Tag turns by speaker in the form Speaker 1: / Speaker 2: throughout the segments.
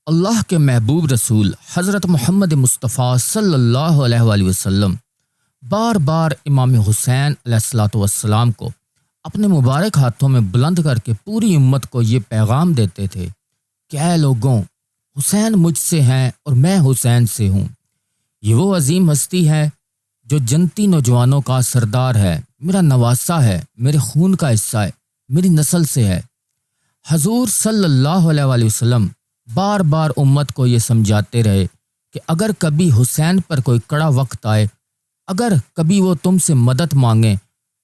Speaker 1: اللہ کے محبوب رسول حضرت محمد مصطفیٰ صلی اللہ علیہ وآلہ وسلم بار بار امام حسین علیہ الصلوۃ والسلام کو اپنے مبارک ہاتھوں میں بلند کر کے پوری امت کو یہ پیغام دیتے تھے کہ اے لوگوں، حسین مجھ سے ہیں اور میں حسین سے ہوں۔ یہ وہ عظیم ہستی ہے جو جنتی نوجوانوں کا سردار ہے، میرا نواسہ ہے، میرے خون کا حصہ ہے، میری نسل سے ہے۔ حضور صلی اللہ علیہ وآلہ وسلم بار بار امت کو یہ سمجھاتے رہے کہ اگر کبھی حسین پر کوئی کڑا وقت آئے، اگر کبھی وہ تم سے مدد مانگیں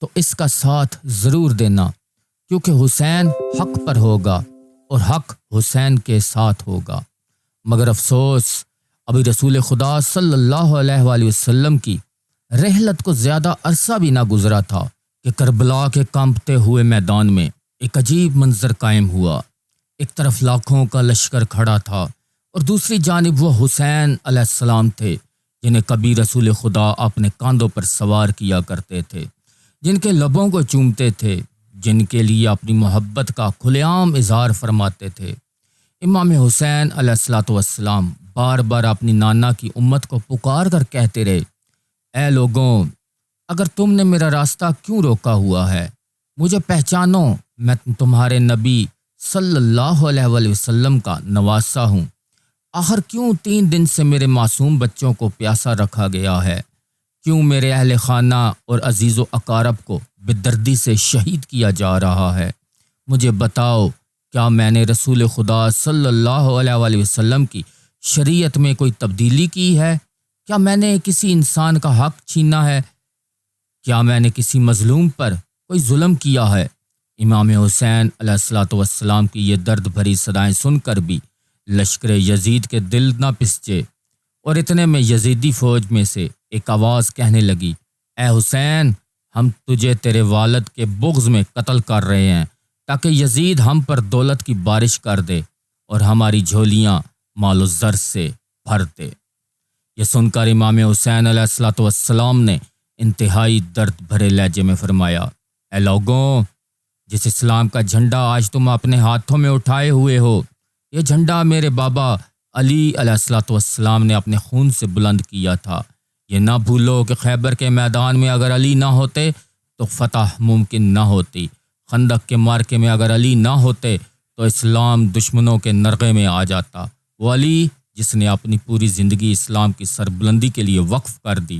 Speaker 1: تو اس کا ساتھ ضرور دینا، کیونکہ حسین حق پر ہوگا اور حق حسین کے ساتھ ہوگا۔ مگر افسوس، ابھی رسول خدا صلی اللہ علیہ وآلہ وسلم کی رحلت کو زیادہ عرصہ بھی نہ گزرا تھا کہ کربلا کے کانپتے ہوئے میدان میں ایک عجیب منظر قائم ہوا۔ ایک طرف لاکھوں کا لشکر کھڑا تھا اور دوسری جانب وہ حسین علیہ السلام تھے جنہیں کبھی رسول خدا اپنے کاندھوں پر سوار کیا کرتے تھے، جن کے لبوں کو چومتے تھے، جن کے لیے اپنی محبت کا کھلے عام اظہار فرماتے تھے۔ امام حسین علیہ الصلوۃ والسلام بار بار اپنی نانا کی امت کو پکار کر کہتے رہے، اے لوگوں، اگر تم نے میرا راستہ کیوں روکا ہوا ہے؟ مجھے پہچانو، میں تمہارے نبی صلی اللہ علیہ وآلہ وسلم کا نواسہ ہوں۔ آخر کیوں 3 دن سے میرے معصوم بچوں کو پیاسا رکھا گیا ہے؟ کیوں میرے اہل خانہ اور عزیز و اقارب کو بے دردی سے شہید کیا جا رہا ہے؟ مجھے بتاؤ، کیا میں نے رسول خدا صلی اللہ علیہ وآلہ وسلم کی شریعت میں کوئی تبدیلی کی ہے؟ کیا میں نے کسی انسان کا حق چھینا ہے؟ کیا میں نے کسی مظلوم پر کوئی ظلم کیا ہے؟ امام حسین علیہ الصلوۃ والسلام کی یہ درد بھری صدائیں سن کر بھی لشکر یزید کے دل نہ پسچے، اور اتنے میں یزیدی فوج میں سے ایک آواز کہنے لگی، اے حسین، ہم تجھے تیرے والد کے بغض میں قتل کر رہے ہیں تاکہ یزید ہم پر دولت کی بارش کر دے اور ہماری جھولیاں مال و زر سے بھر دے۔ یہ سن کر امام حسین علیہ الصلوۃ والسلام نے انتہائی درد بھرے لہجے میں فرمایا، اے لوگوں، جس اسلام کا جھنڈا آج تم اپنے ہاتھوں میں اٹھائے ہوئے ہو، یہ جھنڈا میرے بابا علی علیہ الصلوۃ والسلام نے اپنے خون سے بلند کیا تھا۔ یہ نہ بھولو کہ خیبر کے میدان میں اگر علی نہ ہوتے تو فتح ممکن نہ ہوتی، خندق کے معرکے میں اگر علی نہ ہوتے تو اسلام دشمنوں کے نرغے میں آ جاتا۔ وہ علی جس نے اپنی پوری زندگی اسلام کی سربلندی کے لیے وقف کر دی،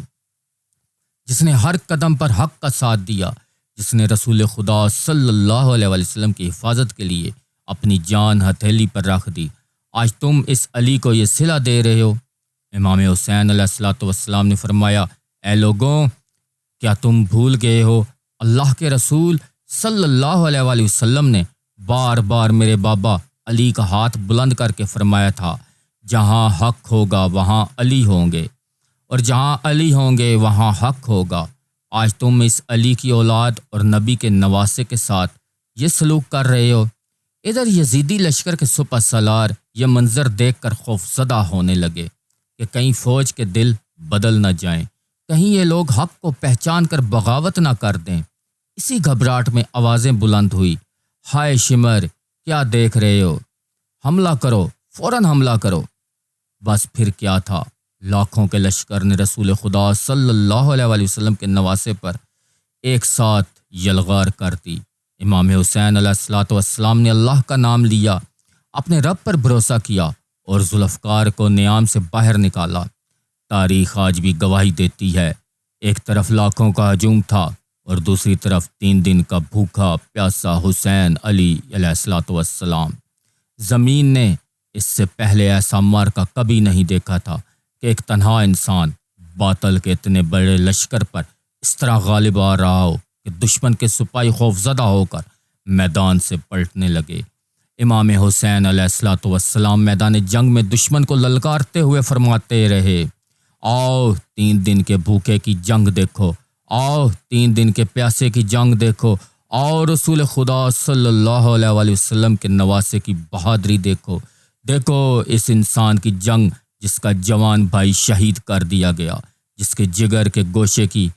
Speaker 1: جس نے ہر قدم پر حق کا ساتھ دیا، جس نے رسول خدا صلی اللہ علیہ وسلم کی حفاظت کے لیے اپنی جان ہتھیلی پر رکھ دی، آج تم اس علی کو یہ صلہ دے رہے ہو۔ امام حسین علیہ الصلوۃ والسلام نے فرمایا، اے لوگوں، کیا تم بھول گئے ہو اللہ کے رسول صلی اللہ علیہ وآلہ وسلم نے بار بار میرے بابا علی کا ہاتھ بلند کر کے فرمایا تھا، جہاں حق ہوگا وہاں علی ہوں گے، اور جہاں علی ہوں گے وہاں حق ہوگا۔ آج تم اس علی کی اولاد اور نبی کے نواسے کے ساتھ یہ سلوک کر رہے ہو۔ ادھر یزیدی لشکر کے سپہ سالار یہ منظر دیکھ کر خوف زدہ ہونے لگے کہ کہیں فوج کے دل بدل نہ جائیں، کہیں یہ لوگ حق کو پہچان کر بغاوت نہ کر دیں۔ اسی گھبراہٹ میں آوازیں بلند ہوئی، ہائے شمر، کیا دیکھ رہے ہو؟ حملہ کرو، فوراً حملہ کرو۔ بس پھر کیا تھا، لاکھوں کے لشکر نے رسول خدا صلی اللہ علیہ وآلہ وسلم کے نواسے پر ایک ساتھ یلغار کر دی۔ امام حسین علیہ الصلوۃ والسلام نے اللہ کا نام لیا، اپنے رب پر بھروسہ کیا اور ذوالفقار کو نیام سے باہر نکالا۔ تاریخ آج بھی گواہی دیتی ہے، ایک طرف لاکھوں کا ہجوم تھا اور دوسری طرف 3 دن کا بھوکا پیاسا حسین علی علیہ الصلوۃ والسلام۔ زمین نے اس سے پہلے ایسا مارکا کبھی نہیں دیکھا تھا کہ ایک تنہا انسان باطل کے اتنے بڑے لشکر پر اس طرح غالب آ رہا ہو کہ دشمن کے سپاہی خوف زدہ ہو کر میدان سے پلٹنے لگے۔ امام حسین علیہ الصلوۃ والسلام میدان جنگ میں دشمن کو للکارتے ہوئے فرماتے رہے، آؤ 3 دن کے بھوکے کی جنگ دیکھو، آؤ 3 دن کے پیاسے کی جنگ دیکھو، آؤ رسول خدا صلی اللہ علیہ وآلہ وسلم کے نواسے کی بہادری دیکھو، دیکھو اس انسان کی جنگ جس کا جوان بھائی شہید کر دیا گیا، جس کے جگر کے گوشے کی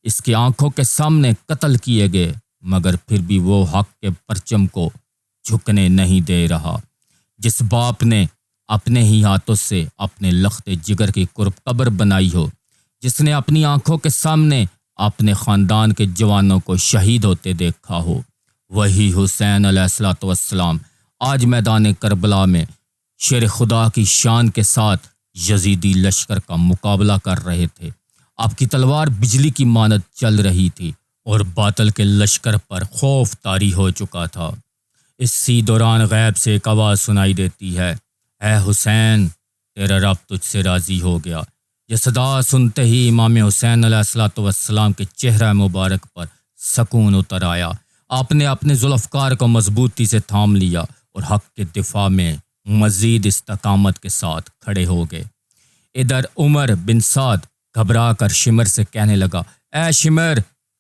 Speaker 1: اس کی آنکھوں کے سامنے قتل کیے گئے، مگر پھر بھی وہ حق کے پرچم کو جھکنے نہیں دے رہا۔ جس باپ نے اپنے ہی ہاتھوں سے اپنے لخت جگر کی قرب قبر بنائی ہو، جس نے اپنی آنکھوں کے سامنے اپنے خاندان کے جوانوں کو شہید ہوتے دیکھا ہو، وہی حسین علیہ الصلوۃ والسلام آج میدان کربلا میں شیر خدا کی شان کے ساتھ یزیدی لشکر کا مقابلہ کر رہے تھے۔ آپ کی تلوار بجلی کی مانند چل رہی تھی اور باطل کے لشکر پر خوف طاری ہو چکا تھا۔ اسی دوران غیب سے ایک آواز سنائی دیتی ہے، اے حسین، تیرا رب تجھ سے راضی ہو گیا۔ یہ صدا سنتے ہی امام حسین علیہ الصلوۃ والسلام کے چہرہ مبارک پر سکون اتر آیا۔ آپ نے اپنے ذوالفقار کو مضبوطی سے تھام لیا اور حق کے دفاع میں مزید استقامت کے ساتھ کھڑے ہو گئے۔ ادھر عمر بن سعد گھبرا کر شمر سے کہنے لگا، اے شمر،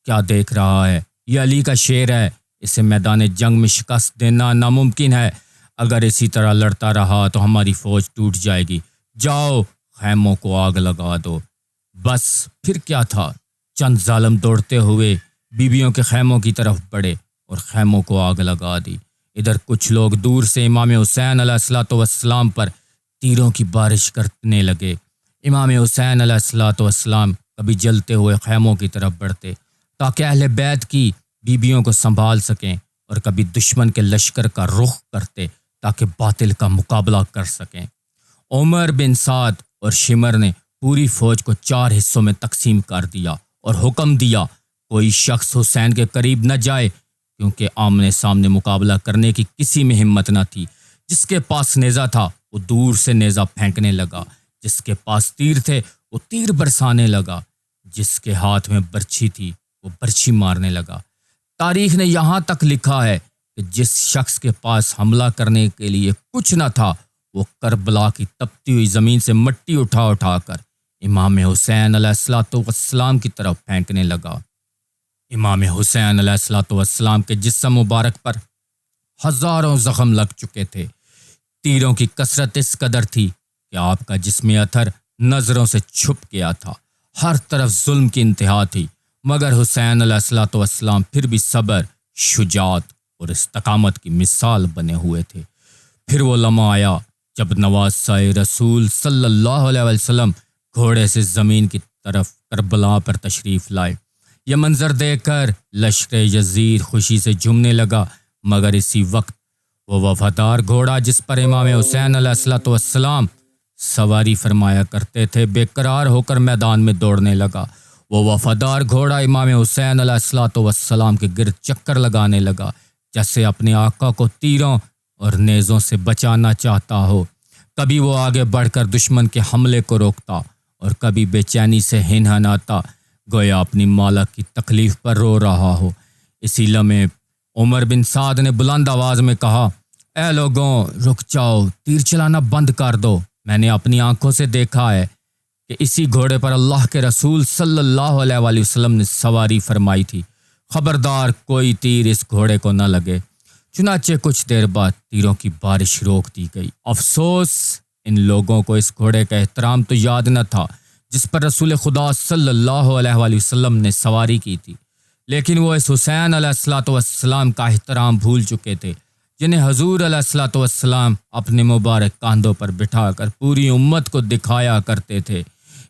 Speaker 1: کیا دیکھ رہا ہے؟ یہ علی کا شیر ہے، اسے میدان جنگ میں شکست دینا ناممکن ہے۔ اگر اسی طرح لڑتا رہا تو ہماری فوج ٹوٹ جائے گی۔ جاؤ، خیموں کو آگ لگا دو۔ بس پھر کیا تھا، چند ظالم دوڑتے ہوئے بیویوں کے خیموں کی طرف بڑھے اور خیموں کو آگ لگا دی۔ ادھر کچھ لوگ دور سے امام حسین علیہ الصلوۃ والسلام پر تیروں کی بارش کرنے لگے۔ امام حسین علیہ الصلوۃ والسلام کبھی جلتے ہوئے خیموں کی طرف بڑھتے تاکہ اہل بیت کی بیویوں کو سنبھال سکیں، اور کبھی دشمن کے لشکر کا رخ کرتے تاکہ باطل کا مقابلہ کر سکیں۔ عمر بن سعد اور شمر نے پوری فوج کو 4 حصوں میں تقسیم کر دیا اور حکم دیا، کوئی شخص حسین کے قریب نہ جائے، کیونکہ آمنے سامنے مقابلہ کرنے کی کسی میں ہمت نہ تھی۔ جس کے پاس نیزہ تھا وہ دور سے نیزہ پھینکنے لگا، جس کے پاس تیر تھے وہ تیر برسانے لگا، جس کے ہاتھ میں برچھی تھی وہ برچھی مارنے لگا۔ تاریخ نے یہاں تک لکھا ہے کہ جس شخص کے پاس حملہ کرنے کے لیے کچھ نہ تھا، وہ کربلا کی تپتی ہوئی زمین سے مٹی اٹھا اٹھا کر امام حسین علیہ الصلوۃ والسلام کی طرف پھینکنے لگا۔ امام حسین علیہ الصلوۃ والسلام کے جسم مبارک پر ہزاروں زخم لگ چکے تھے۔ تیروں کی کثرت اس قدر تھی کہ آپ کا جسم اطہر نظروں سے چھپ گیا تھا۔ ہر طرف ظلم کی انتہا تھی، مگر حسین علیہ الصلوۃ والسلام پھر بھی صبر، شجاعت اور استقامت کی مثال بنے ہوئے تھے۔ پھر وہ لمحہ آیا جب نواسۂ رسول صلی اللہ علیہ وسلم گھوڑے سے زمین کی طرف کربلا پر تشریف لائے۔ یہ منظر دیکھ کر لشکر یزید خوشی سے جھومنے لگا، مگر اسی وقت وہ وفادار گھوڑا جس پر امام حسین علیہ الصلوۃ والسلام سواری فرمایا کرتے تھے بے قرار ہو کر میدان میں دوڑنے لگا۔ وہ وفادار گھوڑا امام حسین علیہ الصلوۃ والسلام کے گرد چکر لگانے لگا، جیسے اپنے آقا کو تیروں اور نیزوں سے بچانا چاہتا ہو۔ کبھی وہ آگے بڑھ کر دشمن کے حملے کو روکتا اور کبھی بے چینی سے ہنہناتا، گویا اپنی مالک کی تکلیف پر رو رہا ہو۔ اسی لمحے عمر بن سعد نے بلند آواز میں کہا، اے لوگوں، رک جاؤ، تیر چلانا بند کر دو۔ میں نے اپنی آنکھوں سے دیکھا ہے کہ اسی گھوڑے پر اللہ کے رسول صلی اللہ علیہ وآلہ وسلم نے سواری فرمائی تھی۔ خبردار کوئی تیر اس گھوڑے کو نہ لگے۔ چنانچہ کچھ دیر بعد تیروں کی بارش روک دی گئی۔ افسوس، ان لوگوں کو اس گھوڑے کا احترام تو یاد نہ تھا جس پر رسول خدا صلی اللہ علیہ وآلہ وسلم نے سواری کی تھی، لیکن وہ اس حسین علیہ الصلوۃ والسلام کا احترام بھول چکے تھے، جنہیں حضور علیہ الصلوۃ والسلام اپنے مبارک کاندھوں پر بٹھا کر پوری امت کو دکھایا کرتے تھے۔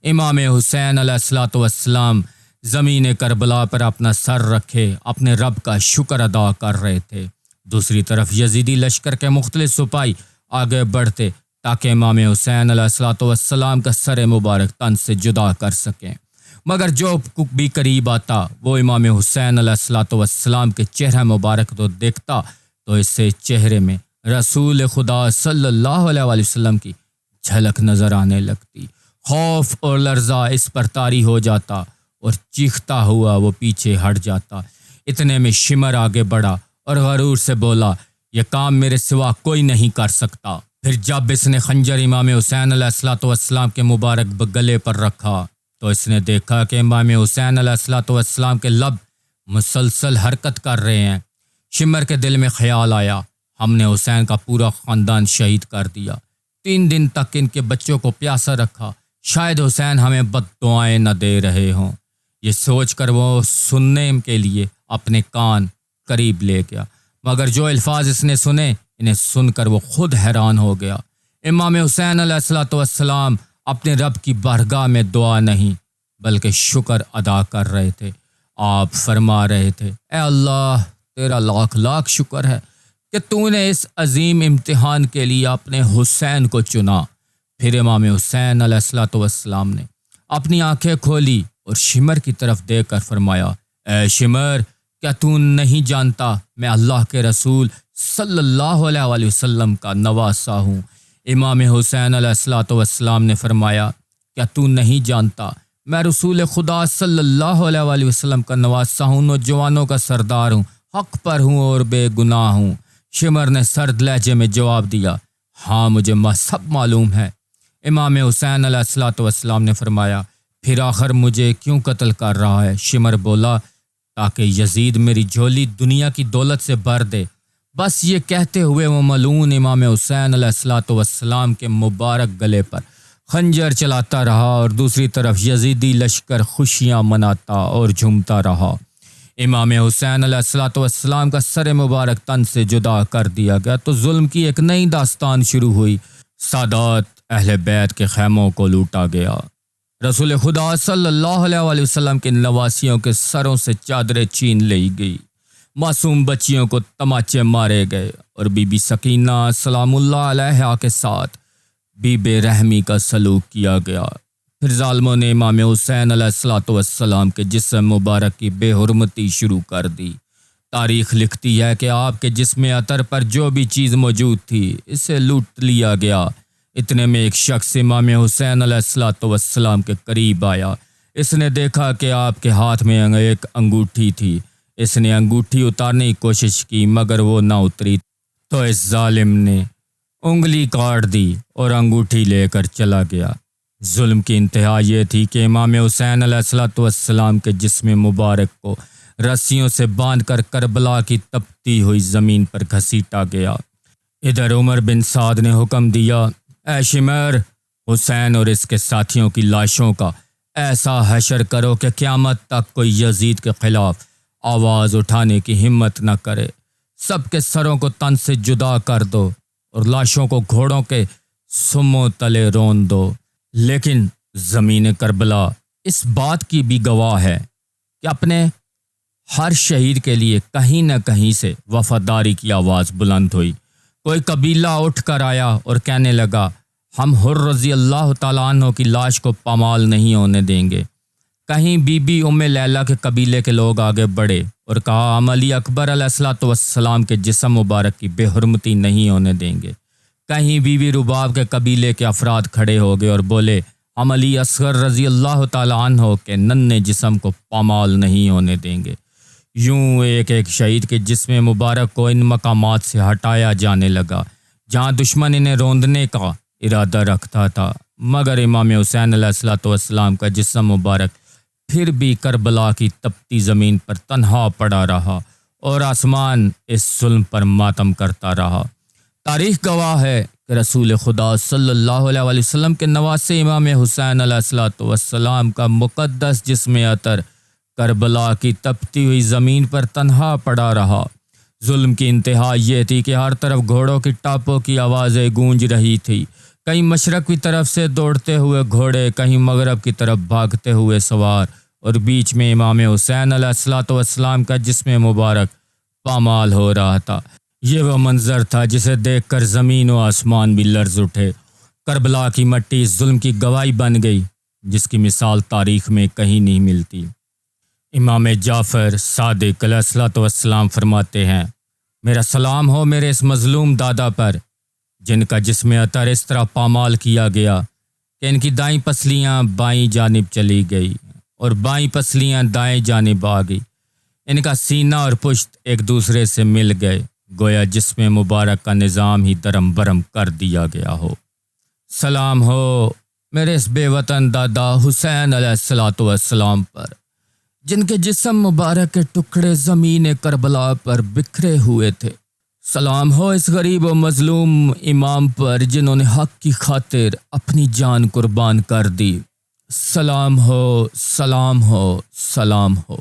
Speaker 1: امام حسین علیہ الصلوۃ والسلام زمین کربلا پر اپنا سر رکھے اپنے رب کا شکر ادا کر رہے تھے۔ دوسری طرف یزیدی لشکر کے مختلف سپاہی آگے بڑھتے تاکہ امام حسین علیہ الصلوۃ والسلام کا سر مبارک تن سے جدا کر سکیں، مگر جو بھی قریب آتا وہ امام حسین علیہ الصلوۃ والسلام کے چہرہ مبارک تو دیکھتا تو اس سے چہرے میں رسول خدا صلی اللہ علیہ وآلہ وسلم کی جھلک نظر آنے لگتی۔ خوف اور لرزہ اس پر طاری ہو جاتا اور چیختا ہوا وہ پیچھے ہٹ جاتا۔ اتنے میں شمر آگے بڑھا اور غرور سے بولا، یہ کام میرے سوا کوئی نہیں کر سکتا۔ پھر جب اس نے خنجر امام حسین علیہ الصلوۃ والسلام کے مبارک گلے پر رکھا تو اس نے دیکھا کہ امام حسین علیہ الصلوۃ والسلام کے لب مسلسل حرکت کر رہے ہیں۔ شمر کے دل میں خیال آیا، ہم نے حسین کا پورا خاندان شہید کر دیا، 3 دن تک ان کے بچوں کو پیاسا رکھا، شاید حسین ہمیں بد دعائیں نہ دے رہے ہوں۔ یہ سوچ کر وہ سننے کے لیے اپنے کان قریب لے گیا، مگر جو الفاظ اس نے سنے انہیں سن کر وہ خود حیران ہو گیا۔ امام حسین علیہ الصلوۃ والسلام اپنے رب کی بارگاہ میں دعا نہیں بلکہ شکر ادا کر رہے تھے۔ آپ فرما رہے تھے، اے اللہ تیرا لاکھ لاکھ شکر ہے کہ تو نے اس عظیم امتحان کے لیے اپنے حسین کو چنا۔ پھر امام حسین علیہ الصلوۃ والسلام نے اپنی آنکھیں کھولی اور شمر کی طرف دیکھ کر فرمایا، اے شمر، کیا تو نہیں جانتا میں اللہ کے رسول صلی اللہ علیہ وسلم کا نواسا ہوں؟ امام حسین علیہ الصلوۃ والسلام نے فرمایا، کیا تو نہیں جانتا میں رسول خدا صلی اللہ علیہ وسلم کا نواسا ہوں، نوجوانوں کا سردار ہوں، حق پر ہوں اور بے گناہ ہوں؟ شمر نے سرد لہجے میں جواب دیا، ہاں مجھے سب معلوم ہے۔ امام حسین علیہ الصلوۃ والسلام نے فرمایا، پھر آخر مجھے کیوں قتل کر رہا ہے؟ شمر بولا، تاکہ یزید میری جھولی دنیا کی دولت سے بھر دے۔ بس یہ کہتے ہوئے وہ ملعون امام حسین علیہ الصلوۃ والسلام کے مبارک گلے پر خنجر چلاتا رہا اور دوسری طرف یزیدی لشکر خوشیاں مناتا اور جھومتا رہا۔ امام حسین علیہ الصلوۃ والسلام کا سر مبارک تن سے جدا کر دیا گیا تو ظلم کی ایک نئی داستان شروع ہوئی۔ سادات اہل بیت کے خیموں کو لوٹا گیا، رسول خدا صلی اللہ علیہ وسلم کے نواسیوں کے سروں سے چادریں چھین لی گئی، معصوم بچیوں کو تماچے مارے گئے اور بی بی سکینہ سلام اللہ علیہا کے ساتھ بھی بے رحمی کا سلوک کیا گیا۔ پھر ظالموں نے امام حسین علیہ الصلوۃ والسلام کے جسم مبارک کی بے حرمتی شروع کر دی۔ تاریخ لکھتی ہے کہ آپ کے جسم اطہر پر جو بھی چیز موجود تھی اسے لوٹ لیا گیا۔ اتنے میں ایک شخص امام حسین علیہ الصلوۃ والسلام کے قریب آیا۔ اس نے دیکھا کہ آپ کے ہاتھ میں ایک انگوٹھی تھی۔ اس نے انگوٹھی اتارنے کی کوشش کی مگر وہ نہ اتری تو اس ظالم نے انگلی کاٹ دی اور انگوٹھی لے کر چلا گیا۔ ظلم کی انتہا یہ تھی کہ امام حسین علیہ الصلوۃ والسلام کے جسم مبارک کو رسیوں سے باندھ کر کربلا کی تپتی ہوئی زمین پر گھسیٹا گیا۔ ادھر عمر بن سعد نے حکم دیا، اے شمر، حسین اور اس کے ساتھیوں کی لاشوں کا ایسا حشر کرو کہ قیامت تک کوئی یزید کے خلاف آواز اٹھانے کی ہمت نہ کرے۔ سب کے سروں کو تن سے جدا کر دو اور لاشوں کو گھوڑوں کے سموں تلے رون دو۔ لیکن زمین کربلا اس بات کی بھی گواہ ہے کہ اپنے ہر شہید کے لیے کہیں نہ کہیں سے وفاداری کی آواز بلند ہوئی۔ کوئی قبیلہ اٹھ کر آیا اور کہنے لگا، ہم حر رضی اللہ تعالیٰ عنہ کی لاش کو پامال نہیں ہونے دیں گے۔ کہیں بی بی ام لیلہ کے قبیلے کے لوگ آگے بڑھے اور کہا، ہم علی اکبر علیہ الصلوۃ والسلام کے جسم مبارک کی بے حرمتی نہیں ہونے دیں گے۔ کہیں بی بی رباب کے قبیلے کے افراد کھڑے ہو گئے اور بولے، ہم علی اصغر رضی اللہ تعالیٰ عنہ کے ننھے جسم کو پامال نہیں ہونے دیں گے۔ یوں ایک ایک شہید کے جسم مبارک کو ان مقامات سے ہٹایا جانے لگا جہاں دشمن انہیں روندنے کا ارادہ رکھتا تھا، مگر امام حسین علیہ الصلوۃ والسلام کا جسم مبارک پھر بھی کربلا کی تپتی زمین پر تنہا پڑا رہا اور آسمان اس ظلم پر ماتم کرتا رہا۔ تاریخ گواہ ہے کہ رسول خدا صلی اللہ علیہ وسلم کے نواسے امام حسین علیہ الصلوۃ والسلام کا مقدس جسم اطہر کربلا کی تپتی ہوئی زمین پر تنہا پڑا رہا۔ ظلم کی انتہا یہ تھی کہ ہر طرف گھوڑوں کی ٹاپوں کی آوازیں گونج رہی تھی، کہیں مشرق کی طرف سے دوڑتے ہوئے گھوڑے، کہیں مغرب کی طرف بھاگتے ہوئے سوار، اور بیچ میں امام حسین علیہ الصلوۃ والسلام کا جسم مبارک پامال ہو رہا تھا۔ یہ وہ منظر تھا جسے دیکھ کر زمین و آسمان بھی لرز اٹھے۔ کربلا کی مٹی اس ظلم کی گواہی بن گئی جس کی مثال تاریخ میں کہیں نہیں ملتی۔ امام جعفر صادق علیہ الصلوۃ والسلام فرماتے ہیں، میرا سلام ہو میرے اس مظلوم دادا پر جن کا جسم اطہر اس طرح پامال کیا گیا کہ ان کی دائیں پسلیاں بائیں جانب چلی گئی اور بائیں پسلیاں دائیں جانب آ گئی۔ ان کا سینہ اور پشت ایک دوسرے سے مل گئے، گویا جسم مبارک کا نظام ہی درم برم کر دیا گیا ہو۔ سلام ہو میرے اس بے وطن دادا حسین علیہ الصلوۃ والسلام پر جن کے جسم مبارک کے ٹکڑے زمین کربلا پر بکھرے ہوئے تھے۔ سلام ہو اس غریب و مظلوم امام پر جنہوں نے حق کی خاطر اپنی جان قربان کر دی۔ سلام ہو، سلام ہو، سلام ہو۔